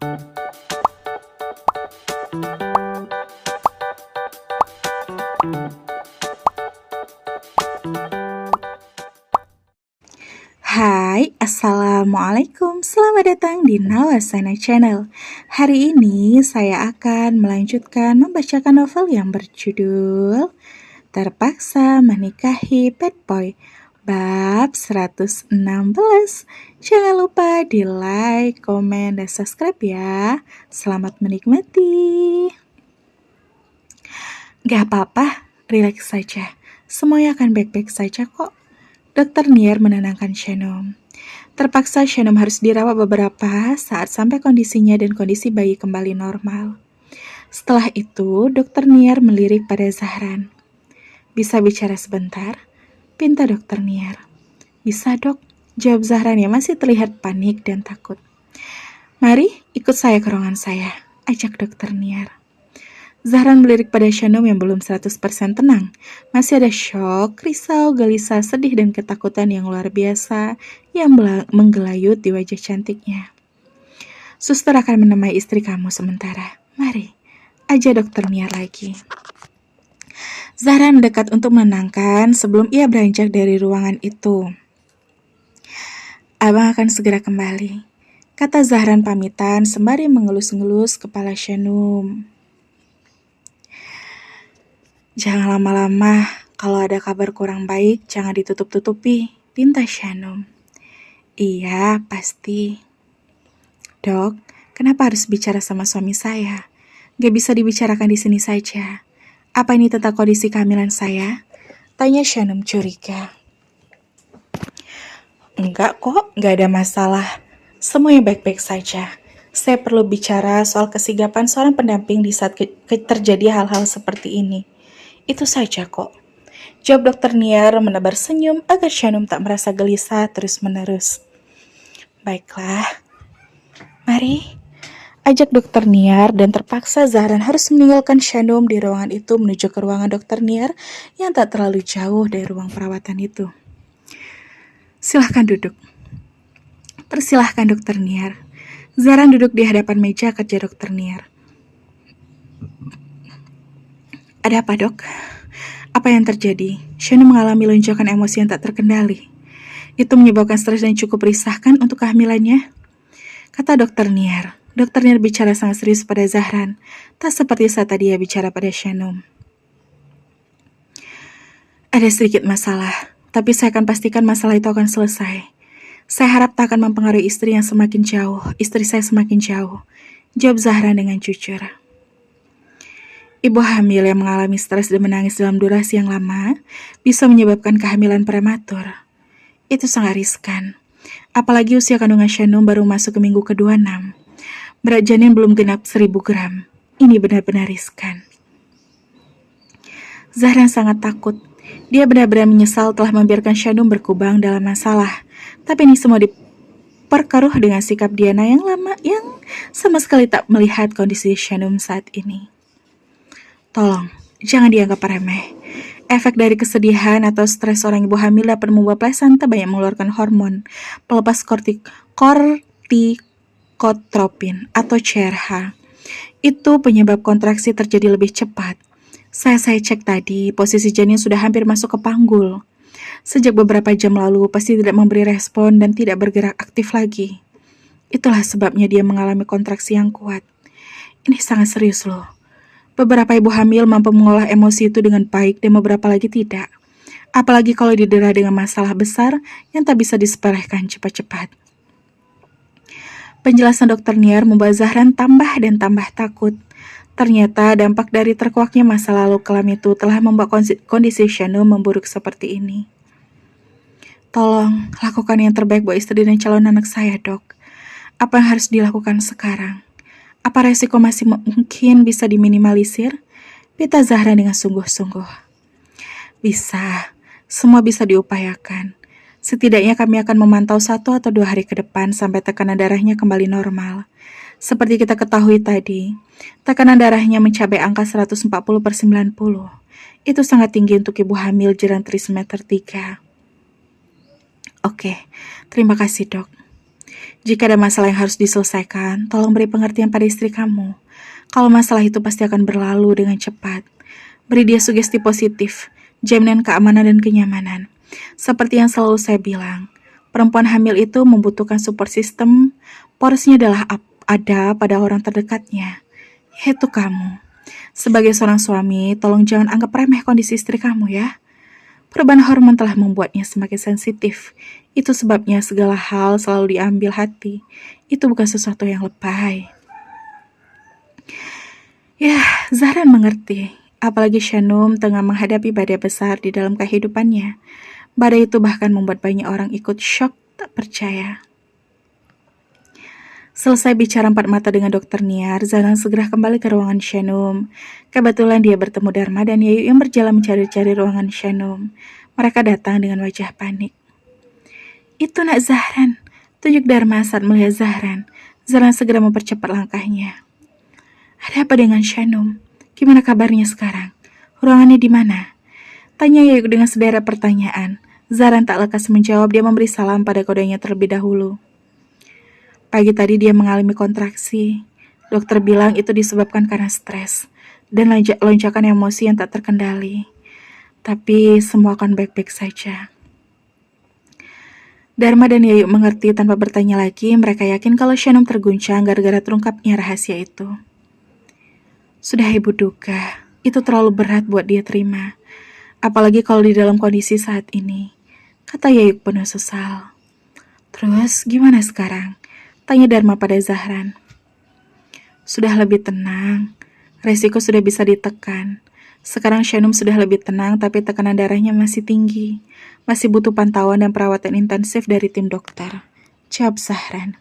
Hai, Assalamualaikum. Selamat datang di Nawasana Channel. Hari ini saya akan melanjutkan membacakan novel yang berjudul Terpaksa Menikahi Bad Boy, bab 116. Jangan lupa di like, komen, dan subscribe ya. Selamat menikmati. Gak apa-apa, rileks saja. Semuanya akan baik-baik saja kok. Dokter Nier menenangkan Shanum. Terpaksa Shanum harus dirawat beberapa saat sampai kondisinya dan kondisi bayi kembali normal. Setelah itu, Dokter Nier melirik pada Zahran. Bisa bicara sebentar? Pinta Dokter Nier. Bisa dok, jawab Zahran yang masih terlihat panik dan takut. Mari ikut saya ke ruangan saya, ajak Dokter Nier. Zahran melirik pada Shanum yang belum 100% tenang. Masih ada syok, risau, gelisah, sedih, dan ketakutan yang luar biasa yang menggelayut di wajah cantiknya. Suster akan menemani istri kamu sementara. Mari, aja Dokter Nier lagi. Zahran mendekat untuk menenangkan sebelum ia beranjak dari ruangan itu. Abang akan segera kembali, kata Zahran pamitan sembari mengelus-ngelus kepala Shanum. Jangan lama-lama, kalau ada kabar kurang baik, jangan ditutup-tutupi, pinta Shanum. Iya, pasti. Dok, kenapa harus bicara sama suami saya? Gak bisa dibicarakan di sini saja. Apa ini tentang kondisi kehamilan saya? Tanya Shanum curiga. Enggak kok, gak ada masalah. Semuanya baik-baik saja. Saya perlu bicara soal kesigapan seorang pendamping di saat terjadi hal-hal seperti ini. Itu saja kok. Jawab Dokter Nier menebar senyum agar Shanum tak merasa gelisah terus-menerus. Baiklah. Mari. Ajak Dokter Nier dan terpaksa Zahran harus meninggalkan Shanum di ruangan itu menuju ke ruangan Dokter Nier yang tak terlalu jauh dari ruang perawatan itu. Silahkan duduk. Persilahkan Dokter Nier. Zahran duduk di hadapan meja kerja Dokter Nier. Ada apa dok? Apa yang terjadi? Shanum mengalami lonjakan emosi yang tak terkendali. Itu menyebabkan stres dan cukup risahkan untuk kehamilannya, kata Dokter Nier. Dokter Nier bicara sangat serius pada Zahran, tak seperti saat tadi ia bicara pada Shanum. Ada sedikit masalah, tapi saya akan pastikan masalah itu akan selesai. Saya harap tak akan mempengaruhi istri saya semakin jauh, jawab Zahran dengan jujur. Ibu hamil yang mengalami stres dan menangis dalam durasi yang lama bisa menyebabkan kehamilan prematur. Itu sangat riskan. Apalagi usia kandungan Shanum baru masuk ke minggu ke-26. Berat janin belum genap 1000 gram. Ini benar-benar riskan. Zahran sangat takut. Dia benar-benar menyesal telah membiarkan Shanum berkubang dalam masalah. Tapi ini semua diperkeruh dengan sikap Diana yang lama yang sama sekali tak melihat kondisi Shanum saat ini. Tolong, jangan dianggap remeh. Efek dari kesedihan atau stres seorang ibu hamil dapat membuat plasenta banyak mengeluarkan hormon pelepas kortikotropin atau CRH. Itu penyebab kontraksi terjadi lebih cepat. Saya cek tadi, posisi janin sudah hampir masuk ke panggul. Sejak beberapa jam lalu, pasti tidak memberi respon dan tidak bergerak aktif lagi. Itulah sebabnya dia mengalami kontraksi yang kuat. Ini sangat serius loh. Beberapa ibu hamil mampu mengolah emosi itu dengan baik dan beberapa lagi tidak. Apalagi kalau didera dengan masalah besar yang tak bisa disepelekan cepat-cepat. Penjelasan Dokter Nier membuat Zahran tambah dan tambah takut. Ternyata dampak dari terkuaknya masa lalu kelam itu telah membuat kondisi Shanum memburuk seperti ini. Tolong, lakukan yang terbaik buat istri dan calon anak saya, dok. Apa yang harus dilakukan sekarang? Apa resiko masih mungkin bisa diminimalisir? Pinta Zahra dengan sungguh-sungguh. Bisa, semua bisa diupayakan. Setidaknya kami akan memantau 1 atau 2 hari ke depan sampai tekanan darahnya kembali normal. Seperti kita ketahui tadi, tekanan darahnya mencapai angka 140/90. Itu sangat tinggi untuk ibu hamil jelang trimester 3. Oke, terima kasih dok. Jika ada masalah yang harus diselesaikan, tolong beri pengertian pada istri kamu. Kalau masalah itu pasti akan berlalu dengan cepat. Beri dia sugesti positif, jaminan keamanan dan kenyamanan. Seperti yang selalu saya bilang, perempuan hamil itu membutuhkan support system. Porosnya adalah ada pada orang terdekatnya, yaitu kamu. Sebagai seorang suami, tolong jangan anggap remeh kondisi istri kamu ya. Perubahan hormon telah membuatnya semakin sensitif. Itu sebabnya segala hal selalu diambil hati. Itu bukan sesuatu yang lebay. Ya, Zahran mengerti. Apalagi Shanum tengah menghadapi badai besar di dalam kehidupannya. Badai itu bahkan membuat banyak orang ikut syok tak percaya. Selesai bicara empat mata dengan Dokter Niar, Zahran segera kembali ke ruangan Shanum. Kebetulan dia bertemu Dharma dan Yayu yang berjalan mencari-cari ruangan Shanum. Mereka datang dengan wajah panik. Itu Nak Zahran, tunjuk Dharma saat melihat Zahran. Zahran segera mempercepat langkahnya. Ada apa dengan Shanum? Gimana kabarnya sekarang? Ruangannya di mana? Tanya Yayu dengan sederet pertanyaan. Zahran tak lekas menjawab, dia memberi salam pada kodenya terlebih dahulu. Pagi tadi dia mengalami kontraksi. Dokter bilang itu disebabkan karena stres dan lonjakan emosi yang tak terkendali. Tapi semua akan baik-baik saja. Dharma dan Yayu mengerti tanpa bertanya lagi. Mereka yakin kalau Shanum terguncang gara-gara terungkapnya rahasia itu. Sudah ibu duga, itu terlalu berat buat dia terima. Apalagi kalau di dalam kondisi saat ini, kata Yayu penuh sesal. Terus gimana sekarang? Tanya Dharma pada Zahran. Sudah lebih tenang, resiko sudah bisa ditekan. Sekarang Shanum sudah lebih tenang tapi tekanan darahnya masih tinggi. Masih butuh pantauan dan perawatan intensif dari tim dokter. Jawab Zahran.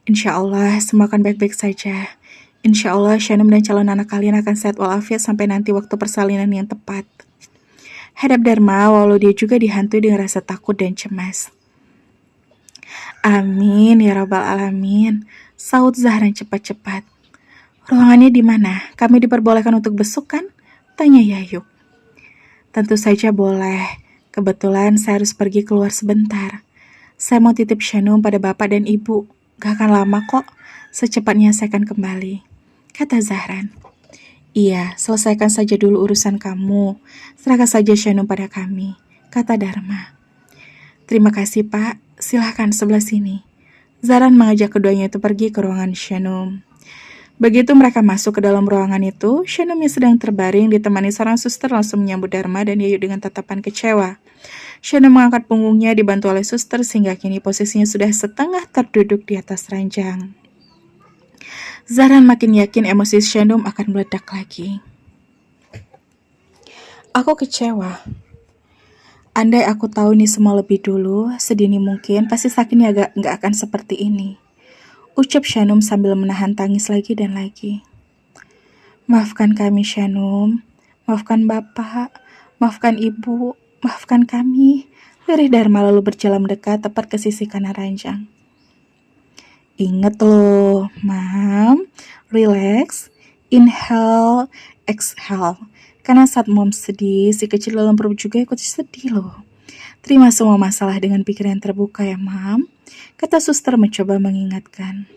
Insya Allah semua akan baik-baik saja. Insya Allah Shanum dan calon anak kalian akan sehat walafiat sampai nanti waktu persalinan yang tepat. Hadap Dharma walau dia juga dihantui dengan rasa takut dan cemas. Amin ya rabbal alamin, saut Zahran cepat-cepat. Ruangannya di mana? Kami diperbolehkan untuk besuk kan? Tanya Yayu. Tentu saja boleh. Kebetulan saya harus pergi keluar sebentar. Saya mau titip Shanum pada bapak dan ibu. Gak akan lama kok. Secepatnya saya akan kembali, kata Zahran. Iya, selesaikan saja dulu urusan kamu. Serahkan saja Shanum pada kami, kata Dharma. Terima kasih Pak, silahkan sebelah sini. Zahran mengajak keduanya itu pergi ke ruangan Shanum. Begitu mereka masuk ke dalam ruangan itu, Shanum yang sedang terbaring ditemani seorang suster langsung menyambut Dharma dan Yayu dengan tatapan kecewa. Shanum mengangkat punggungnya dibantu oleh suster sehingga kini posisinya sudah setengah terduduk di atas ranjang. Zahran makin yakin emosi Shanum akan meledak lagi. Aku kecewa. Andai aku tahu ini semua lebih dulu, sedini mungkin pasti sakitnya gak akan seperti ini. Ucap Shanum sambil menahan tangis lagi dan lagi. Maafkan kami Shanum, maafkan bapak, maafkan ibu, maafkan kami. Lirih Dharma lalu berjalan mendekat tepat ke sisi kanan ranjang. Ingat loh, Mam, relax, inhale, exhale. Karena saat Mom sedih, si kecil dalam perut juga ikut sedih loh. Terima semua masalah dengan pikiran terbuka ya, Mam, kata suster mencoba mengingatkan.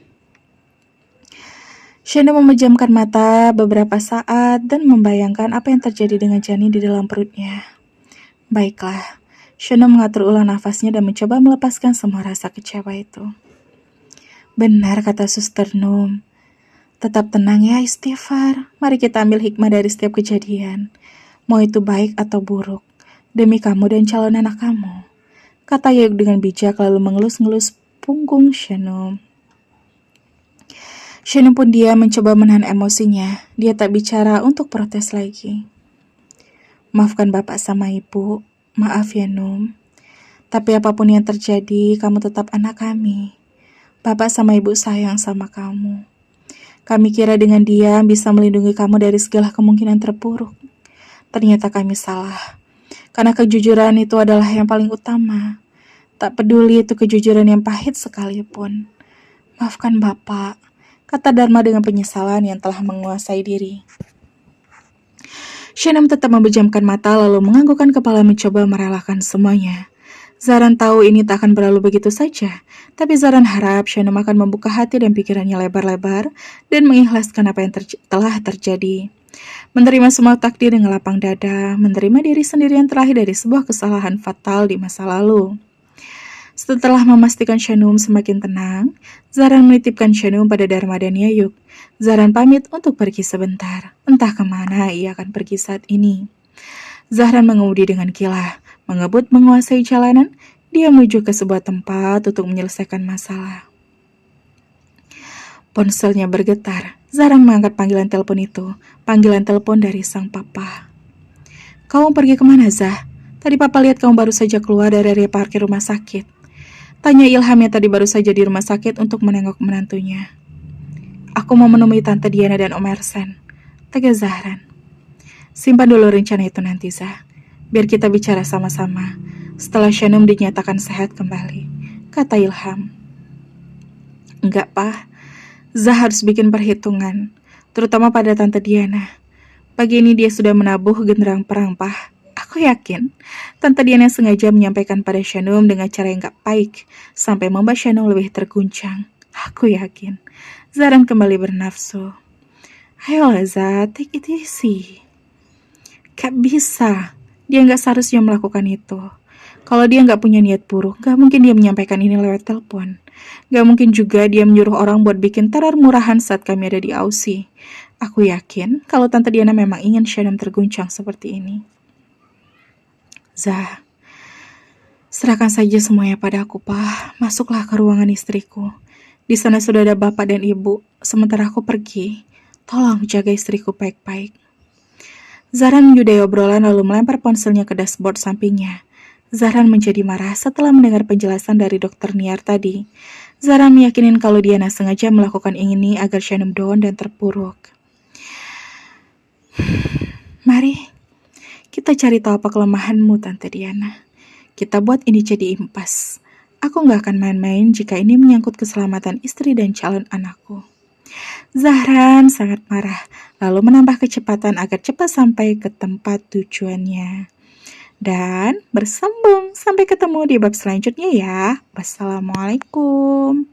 Shanum memejamkan mata beberapa saat dan membayangkan apa yang terjadi dengan janin di dalam perutnya. Baiklah, Shanum mengatur ulang nafasnya dan mencoba melepaskan semua rasa kecewa itu. Benar kata Suster Num. Tetap tenang ya istighfar. Mari kita ambil hikmah dari setiap kejadian. Mau itu baik atau buruk. Demi kamu dan calon anak kamu. Kata Yayu dengan bijak lalu mengelus-ngelus punggung Shanum. Shanum pun dia mencoba menahan emosinya. Dia tak bicara untuk protes lagi. Maafkan bapak sama ibu. Maaf ya Num. Tapi apapun yang terjadi, kamu tetap anak kami. Bapak sama ibu sayang sama kamu. Kami kira dengan dia bisa melindungi kamu dari segala kemungkinan terburuk. Ternyata kami salah. Karena kejujuran itu adalah yang paling utama. Tak peduli itu kejujuran yang pahit sekalipun. Maafkan Bapak, kata Dharma dengan penyesalan yang telah menguasai diri. Shanum tetap memejamkan mata lalu menganggukkan kepala mencoba merelakan semuanya. Zahran tahu ini tak akan berlalu begitu saja, tapi Zahran harap Shanum akan membuka hati dan pikirannya lebar-lebar dan mengikhlaskan apa yang telah terjadi. Menerima semua takdir dengan lapang dada, menerima diri sendiri yang terlahir dari sebuah kesalahan fatal di masa lalu. Setelah memastikan Shanum semakin tenang, Zahran menitipkan Shanum pada Dharma dan Yayuk. Zahran pamit untuk pergi sebentar, entah kemana ia akan pergi saat ini. Zahran mengemudi dengan kilah, mengebut menguasai jalanan, dia menuju ke sebuah tempat untuk menyelesaikan masalah. Ponselnya bergetar. Zahran mengangkat panggilan telepon itu, panggilan telepon dari sang papa. "Kamu pergi kemana, Zah? Tadi papa lihat kamu baru saja keluar dari area parkir rumah sakit." Tanya Ilham yang tadi baru saja di rumah sakit untuk menengok menantunya. "Aku mau menemui Tante Diana dan Om Ersen," tegas Zahran. "Simpan dulu rencana itu nanti, Zah. Biar kita bicara sama-sama setelah Shanum dinyatakan sehat kembali," kata Ilham. "Enggak, Pak. Zah harus bikin perhitungan, terutama pada Tante Diana. Pagi ini dia sudah menabuh genderang perang, Pak. Aku yakin Tante Diana sengaja menyampaikan pada Shanum dengan cara yang gak baik, sampai membuat Shanum lebih terguncang. Aku yakin." Zahran kembali bernafsu. "Ayolah, Zah, take it easy." Gak bisa. Dia gak seharusnya melakukan itu. Kalau dia gak punya niat buruk, gak mungkin dia menyampaikan ini lewat telepon. Gak mungkin juga dia menyuruh orang buat bikin teror murahan saat kami ada di Aussie. Aku yakin kalau Tante Diana memang ingin Shanum terguncang seperti ini. "Zah, serahkan saja semuanya pada aku, Pak. Masuklah ke ruangan istriku. Di sana sudah ada bapak dan ibu. Sementara aku pergi, tolong jaga istriku baik-baik." Zahran menyudahi obrolan lalu melempar ponselnya ke dashboard sampingnya. Zahran menjadi marah setelah mendengar penjelasan dari Dr. Niar tadi. Zahran meyakinin kalau Diana sengaja melakukan ini agar Shanum down dan terpuruk. "Mari, kita cari tahu apa kelemahanmu, Tante Diana. Kita buat ini jadi impas. Aku gak akan main-main jika ini menyangkut keselamatan istri dan calon anakku." Zahran sangat marah, lalu menambah kecepatan agar cepat sampai ke tempat tujuannya. Dan bersambung. Sampai ketemu di bab selanjutnya ya. Wassalamualaikum.